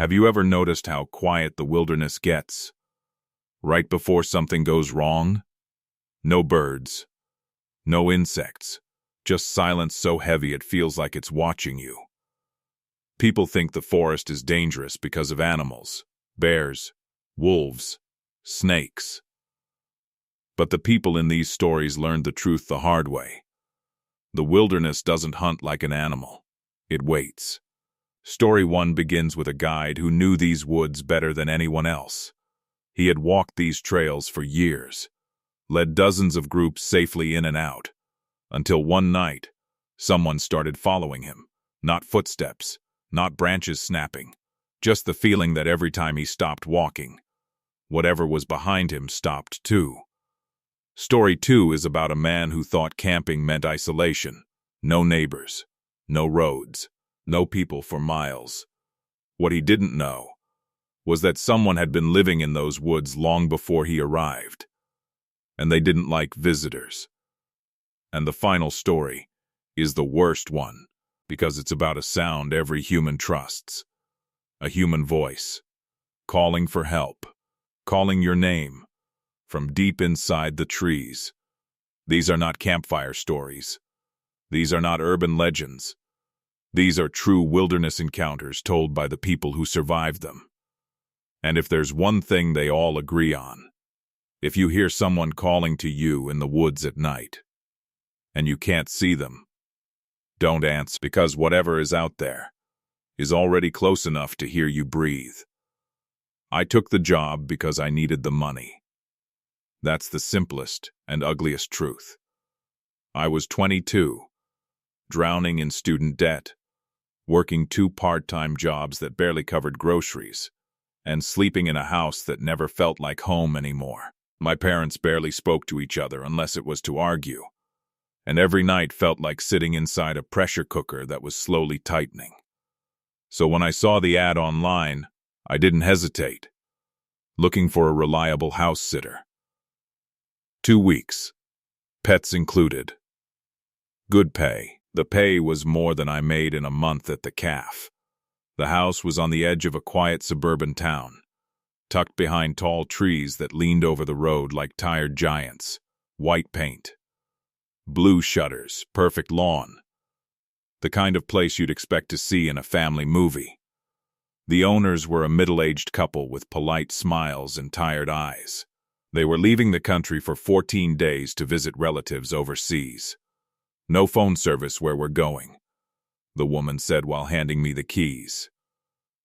Have you ever noticed how quiet the wilderness gets? Right before something goes wrong? No birds, no insects, just silence so heavy it feels like it's watching you. People think the forest is dangerous because of animals, bears, wolves, snakes. But the people in these stories learned the truth the hard way. The wilderness doesn't hunt like an animal. It waits. Story 1 begins with a guide who knew these woods better than anyone else. He had walked these trails for years, led dozens of groups safely in and out, until one night, someone started following him. Not footsteps, not branches snapping, just the feeling that every time he stopped walking, whatever was behind him stopped too. Story 2 is about a man who thought camping meant isolation. No neighbors, no roads, no people for miles. What he didn't know was that someone had been living in those woods long before he arrived, and they didn't like visitors. And the final story is the worst one, because it's about a sound every human trusts. A human voice, calling for help, calling your name, from deep inside the trees. These are not campfire stories. These are not urban legends. These are true wilderness encounters told by the people who survived them. And if there's one thing they all agree on, if you hear someone calling to you in the woods at night, and you can't see them, don't answer, because whatever is out there is already close enough to hear you breathe. I took the job because I needed the money. That's the simplest and ugliest truth. I was 22, drowning in student debt, working 2 part-time jobs that barely covered groceries, and sleeping in a house that never felt like home anymore. My parents barely spoke to each other unless it was to argue, and every night felt like sitting inside a pressure cooker that was slowly tightening. So when I saw the ad online, I didn't hesitate, looking for a reliable house sitter. 2 weeks, pets included. Good pay. The pay was more than I made in a month at the CAF. The house was on the edge of a quiet suburban town, tucked behind tall trees that leaned over the road like tired giants. White paint, blue shutters, perfect lawn. The kind of place you'd expect to see in a family movie. The owners were a middle-aged couple with polite smiles and tired eyes. They were leaving the country for 14 days to visit relatives overseas. No phone service where we're going, the woman said while handing me the keys.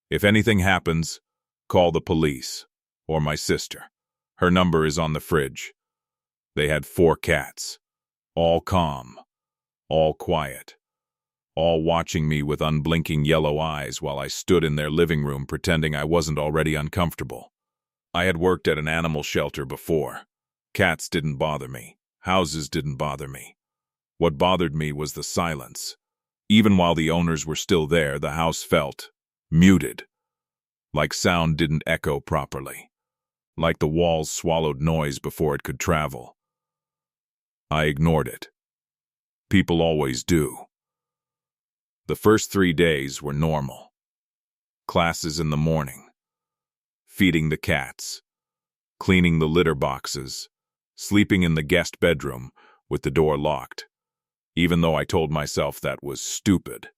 If anything happens, call the police, or my sister. Her number is on the fridge. They had 4 cats, all calm, all quiet, all watching me with unblinking yellow eyes while I stood in their living room pretending I wasn't already uncomfortable. I had worked at an animal shelter before. Cats didn't bother me. Houses didn't bother me. What bothered me was the silence. Even while the owners were still there, the house felt muted, like sound didn't echo properly, like the walls swallowed noise before it could travel. I ignored it. People always do. The first 3 days were normal. Classes in the morning, feeding the cats, cleaning the litter boxes, sleeping in the guest bedroom with the door locked, even though I told myself that was stupid.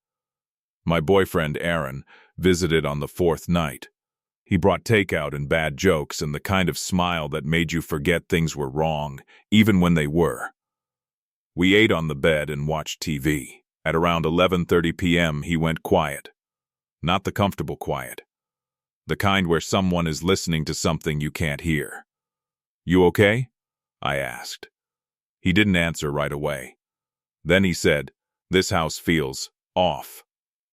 My boyfriend, Aaron, visited on the 4th night. He brought takeout and bad jokes and the kind of smile that made you forget things were wrong, even when they were. We ate on the bed and watched TV. At around 11:30 p.m., he went quiet. Not the comfortable quiet. The kind where someone is listening to something you can't hear. "You okay?" I asked. He didn't answer right away. Then he said, "This house feels off."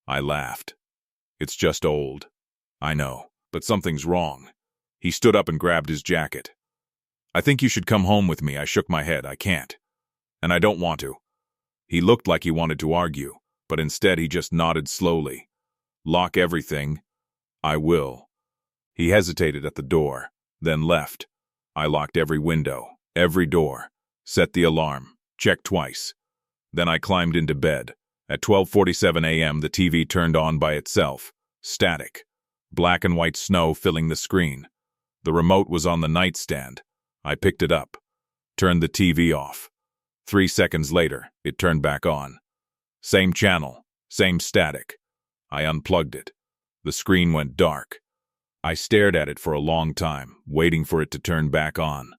I laughed. "It's just old." "I know, but something's wrong." He stood up and grabbed his jacket. "I think you should come home with me." I shook my head. "I can't. And I don't want to." He looked like he wanted to argue, but instead he just nodded slowly. "Lock everything." "I will." He hesitated at the door, then left. I locked every window, every door, set the alarm, checked twice. Then I climbed into bed. At 12:47 a.m., the TV turned on by itself. Static. black and white snow filling the screen. The remote was on the nightstand. I picked it up, turned the TV off. 3 seconds later, it turned back on. Same channel, same static. I unplugged it. The screen went dark. I stared at it for a long time, waiting for it to turn back on.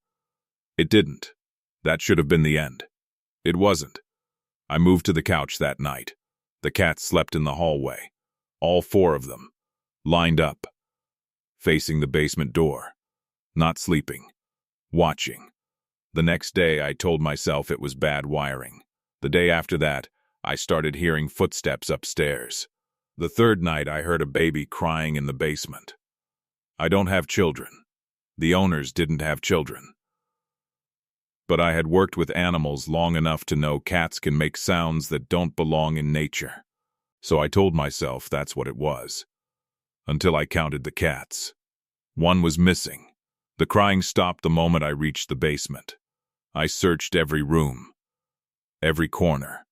It didn't. That should have been the end. It wasn't. I moved to the couch that night. The cats slept in the hallway. All 4 of them, lined up, facing the basement door. Not sleeping. Watching. The next day, I told myself it was bad wiring. The day after that, I started hearing footsteps upstairs. The 3rd night, I heard a baby crying in the basement. I don't have children. The owners didn't have children. But I had worked with animals long enough to know cats can make sounds that don't belong in nature. So I told myself that's what it was. Until I counted the cats. 1 was missing. The crying stopped the moment I reached the basement. I searched every room, every corner.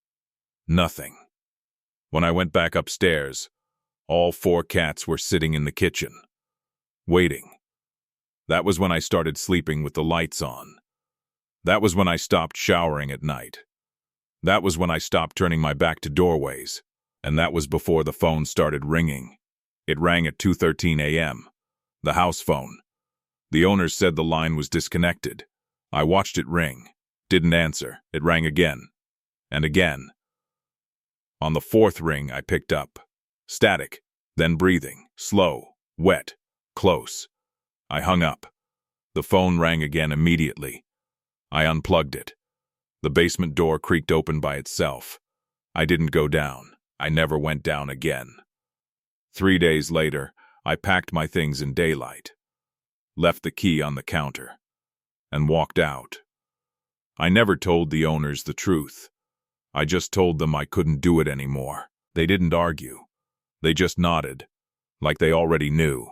Nothing. When I went back upstairs, all 4 cats were sitting in the kitchen, waiting. That was when I started sleeping with the lights on. That was when I stopped showering at night. That was when I stopped turning my back to doorways. And that was before the phone started ringing. It rang at 2:13 a.m. The house phone. The owner said the line was disconnected. I watched it ring. Didn't answer. It rang again. And again. On the 4th ring, I picked up. Static. Then breathing. Slow. Wet. Close. I hung up. The phone rang again immediately. I unplugged it. The basement door creaked open by itself. I didn't go down. I never went down again. 3 days later, I packed my things in daylight, left the key on the counter, and walked out. I never told the owners the truth. I just told them I couldn't do it anymore. They didn't argue. They just nodded, like they already knew.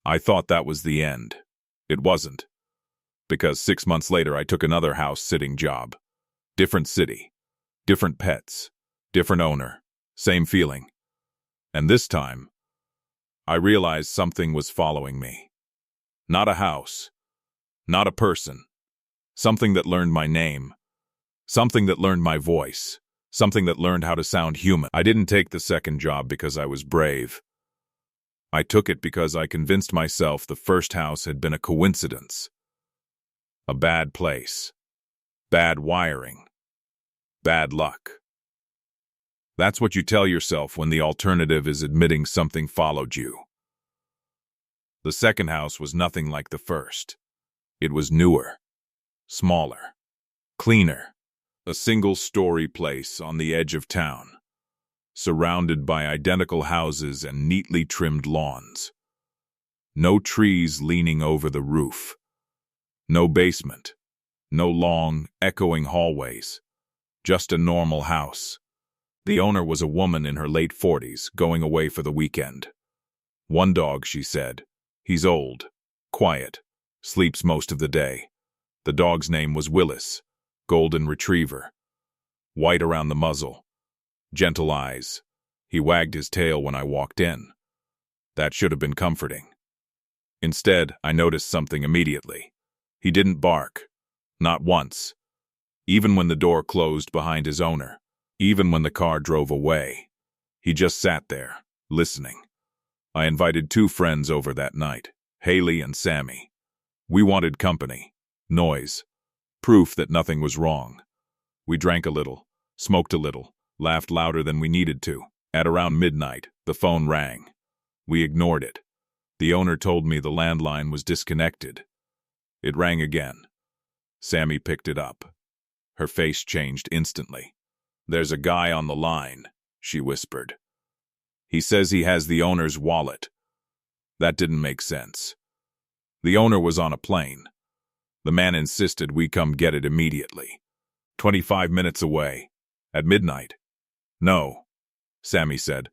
I thought that was the end. It wasn't. Because 6 months later I took another house-sitting job. Different city, different pets, different owner, same feeling. And this time, I realized something was following me. Not a house, not a person. Something that learned my name. Something that learned my voice. Something that learned how to sound human. I didn't take the second job because I was brave. I took it because I convinced myself the first house had been a coincidence. A bad place. Bad wiring. Bad luck. That's what you tell yourself when the alternative is admitting something followed you. The second house was nothing like the first. It was newer, smaller, cleaner. A single-story place on the edge of town, surrounded by identical houses and neatly trimmed lawns. No trees leaning over the roof. No basement. No long, echoing hallways. Just a normal house. The owner was a woman in her late 40s, going away for the weekend. 1 dog, she said. He's old, quiet, sleeps most of the day. The dog's name was Willis, golden retriever. White around the muzzle, gentle eyes. He wagged his tail when I walked in. That should have been comforting. Instead, I noticed something immediately. He didn't bark. Not once. Even when the door closed behind his owner. Even when the car drove away. He just sat there, listening. I invited 2 friends over that night, Haley and Sammy. We wanted company, noise, proof that nothing was wrong. We drank a little, smoked a little, laughed louder than we needed to. At around midnight, the phone rang. We ignored it. The owner told me the landline was disconnected. It rang again. Sammy picked it up. Her face changed instantly. "There's a guy on the line," she whispered. "He says he has the owner's wallet." That didn't make sense. The owner was on a plane. The man insisted we come get it immediately. 25 minutes away. At midnight. "No," Sammy said.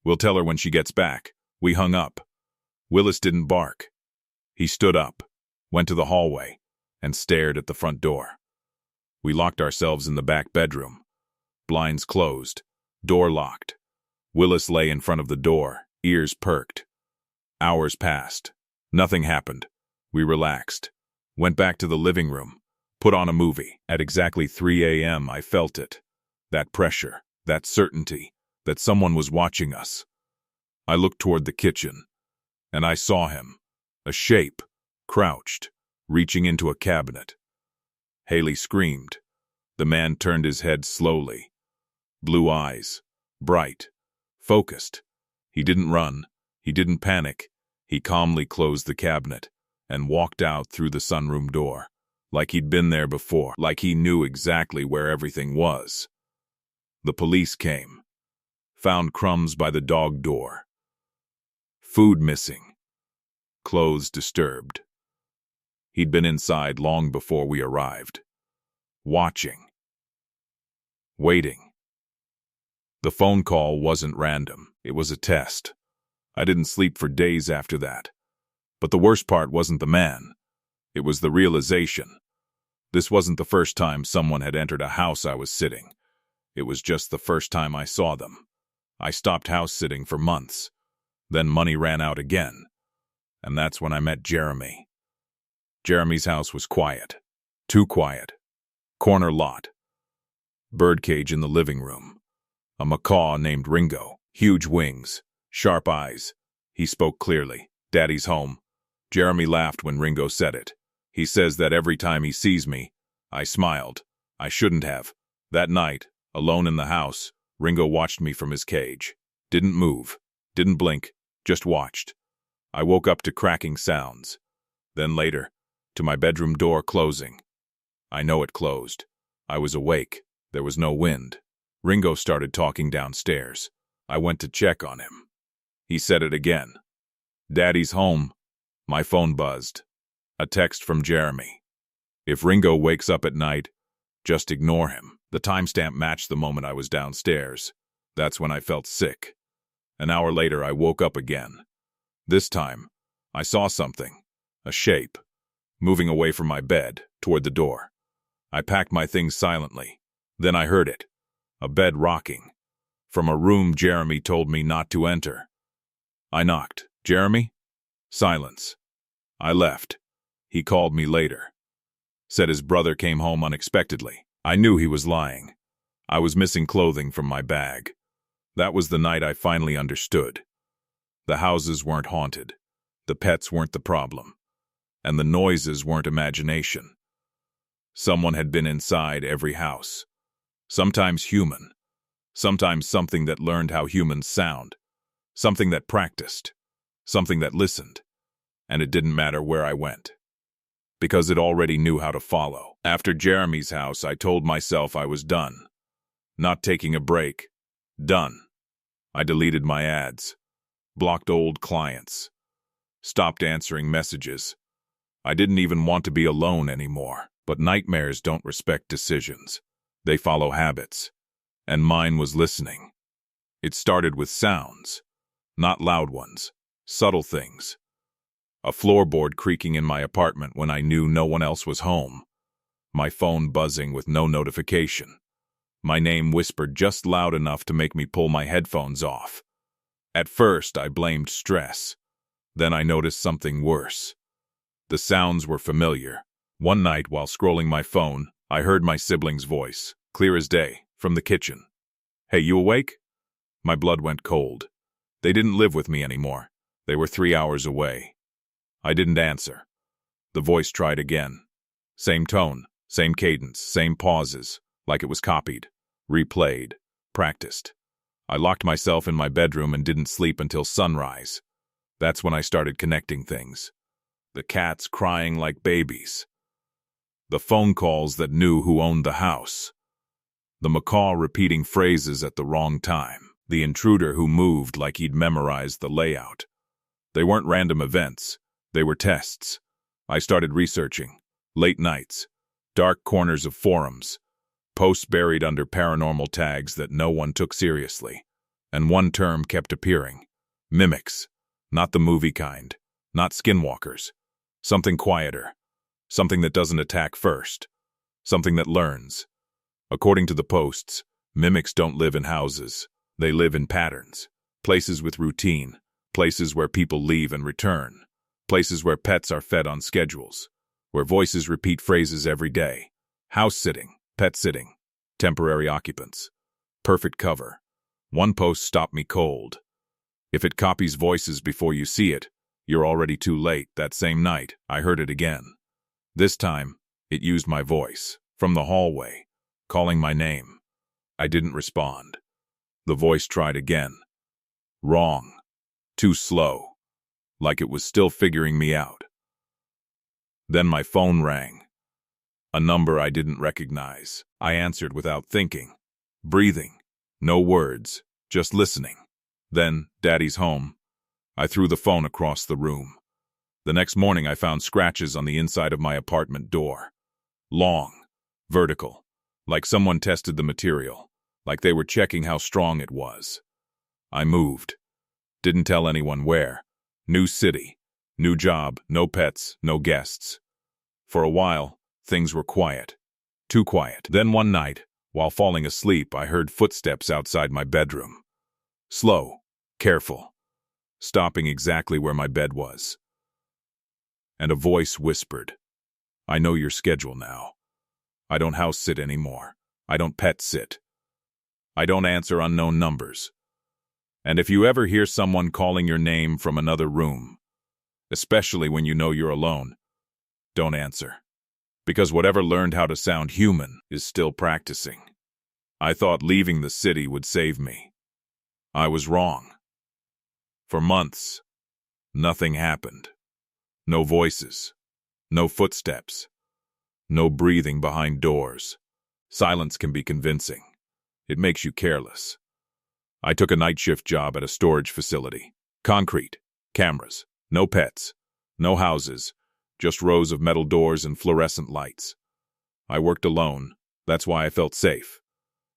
"We'll tell her when she gets back." We hung up. Willis didn't bark. He stood up, went to the hallway, and stared at the front door. We locked ourselves in the back bedroom. Blinds closed, door locked. Willis lay in front of the door, ears perked. Hours passed. Nothing happened. We relaxed. Went back to the living room. Put on a movie. At exactly 3 a.m. I felt it. That pressure. That certainty. That someone was watching us. I looked toward the kitchen. And I saw him. A shape. Crouched. Reaching into a cabinet. Haley screamed. The man turned his head slowly. Blue eyes. Bright. Focused. He didn't run. He didn't panic. He calmly closed the cabinet and walked out through the sunroom door, like he'd been there before, like he knew exactly where everything was. The police came. Found crumbs by the dog door. Food missing. Clothes disturbed. He'd been inside long before we arrived. Watching. Waiting. The phone call wasn't random. It was a test. I didn't sleep for days after that. But the worst part wasn't the man. It was the realization. This wasn't the first time someone had entered a house I was sitting. It was just the first time I saw them. I stopped house sitting for months. Then money ran out again. And that's when I met Jeremy. Jeremy's house was quiet. Too quiet. Corner lot. Birdcage in the living room. A macaw named Ringo. Huge wings. Sharp eyes. He spoke clearly. Daddy's home. Jeremy laughed when Ringo said it. He says that every time he sees me, I smiled. I shouldn't have. That night, alone in the house, Ringo watched me from his cage. Didn't move. Didn't blink. Just watched. I woke up to cracking sounds. Then later, to my bedroom door closing. I know it closed. I was awake. There was no wind. Ringo started talking downstairs. I went to check on him. He said it again. Daddy's home. My phone buzzed. A text from Jeremy. If Ringo wakes up at night, just ignore him. The timestamp matched the moment I was downstairs. That's when I felt sick. An hour later, I woke up again. This time, I saw something. A shape. Moving away from my bed, toward the door. I packed my things silently. Then I heard it. A bed rocking. From a room Jeremy told me not to enter. I knocked. Jeremy? Silence. I left. He called me later. Said his brother came home unexpectedly. I knew he was lying. I was missing clothing from my bag. That was the night I finally understood. The houses weren't haunted. The pets weren't the problem. And the noises weren't imagination. Someone had been inside every house. Sometimes human. Sometimes something that learned how humans sound. Something that practiced. Something that listened. And it didn't matter where I went. Because it already knew how to follow. After Jeremy's house, I told myself I was done. Not taking a break. Done. I deleted my ads. Blocked old clients. Stopped answering messages. I didn't even want to be alone anymore. But nightmares don't respect decisions. They follow habits. And mine was listening. It started with sounds. Not loud ones. Subtle things. A floorboard creaking in my apartment when I knew no one else was home. My phone buzzing with no notification. My name whispered just loud enough to make me pull my headphones off. At first, I blamed stress. Then I noticed something worse. The sounds were familiar. One night, while scrolling my phone, I heard my sibling's voice, clear as day, from the kitchen. "Hey, you awake?" My blood went cold. They didn't live with me anymore. They were 3 hours away. I didn't answer. The voice tried again. Same tone, same cadence, same pauses, like it was copied, replayed, practiced. I locked myself in my bedroom and didn't sleep until sunrise. That's when I started connecting things. The cats crying like babies. The phone calls that knew who owned the house. The macaw repeating phrases at the wrong time. The intruder who moved like he'd memorized the layout. They weren't random events. They were tests. I started researching. Late nights. Dark corners of forums. Posts buried under paranormal tags that no one took seriously. And one term kept appearing. Mimics. Not the movie kind. Not skinwalkers. Something quieter. Something that doesn't attack first. Something that learns. According to the posts, mimics don't live in houses. They live in patterns. Places with routine. places where people leave and return, places where pets are fed on schedules, where voices repeat phrases every day. House sitting, pet sitting, temporary occupants. Perfect cover. One post stopped me cold. If it copies voices before you see it, you're already too late. That same night, I heard it again. This time, it used my voice, from the hallway, calling my name. I didn't respond. The voice tried again. Wrong. Too slow. Like it was still figuring me out. Then my phone rang. A number I didn't recognize. I answered without thinking. Breathing. No words. Just listening. Then, Daddy's home. I threw the phone across the room. The next morning I found scratches on the inside of my apartment door. Long. Vertical. Like someone tested the material. Like they were checking how strong it was. I moved. Didn't tell anyone where. New city. New job. No pets. No guests. For a while, things were quiet. Too quiet. Then one night, while falling asleep, I heard footsteps outside my bedroom. Slow. Careful. Stopping exactly where my bed was. And a voice whispered, "I know your schedule now. I don't house sit anymore. I don't pet sit. I don't answer unknown numbers. And if you ever hear someone calling your name from another room, especially when you know you're alone, don't answer. Because whatever learned how to sound human is still practicing." I thought leaving the city would save me. I was wrong. For months, nothing happened. No voices. No footsteps. No breathing behind doors. Silence can be convincing. It makes you careless. I took a night shift job at a storage facility. Concrete. Cameras. No pets. No houses. Just rows of metal doors and fluorescent lights. I worked alone. That's why I felt safe.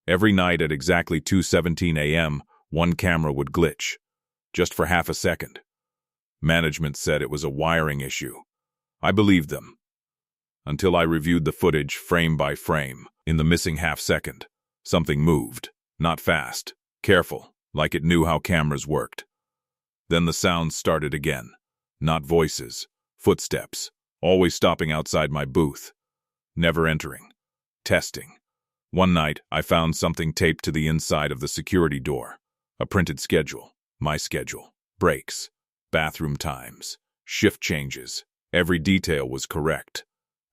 Every night at exactly 2:17 a.m., one camera would glitch. Just for half a second. Management said it was a wiring issue. I believed them. Until I reviewed the footage frame by frame. In the missing half second, something moved. Not fast. Careful, like it knew how cameras worked. Then the sounds started again. Not voices. Footsteps. Always stopping outside my booth. Never entering. Testing. One night, I found something taped to the inside of the security door. A printed schedule. My schedule. Breaks. Bathroom times. Shift changes. Every detail was correct.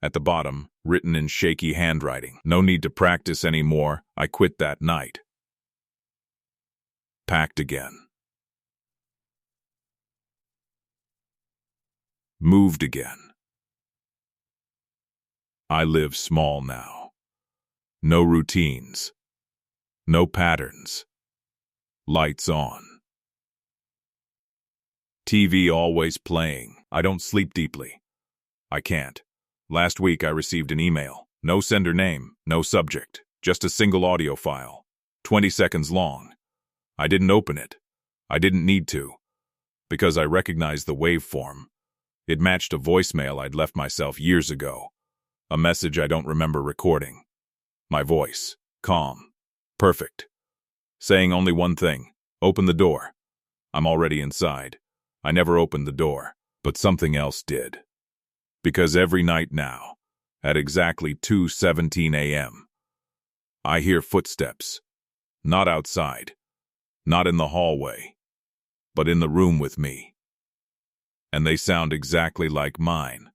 At the bottom, written in shaky handwriting. No need to practice anymore. I quit that night. Packed again. Moved again. I live small now. No routines. No patterns. Lights on. TV always playing. I don't sleep deeply. I can't. Last week I received an email. No sender name, no subject, just a single audio file. 20 seconds long. I didn't open it. I didn't need to. Because I recognized the waveform. It matched a voicemail I'd left myself years ago. A message I don't remember recording. My voice. Calm. Perfect. Saying only one thing. Open the door. I'm already inside. I never opened the door, but something else did. Because every night now, at exactly 2:17 a.m., I hear footsteps. Not outside. Not in the hallway. But in the room with me. And they sound exactly like mine.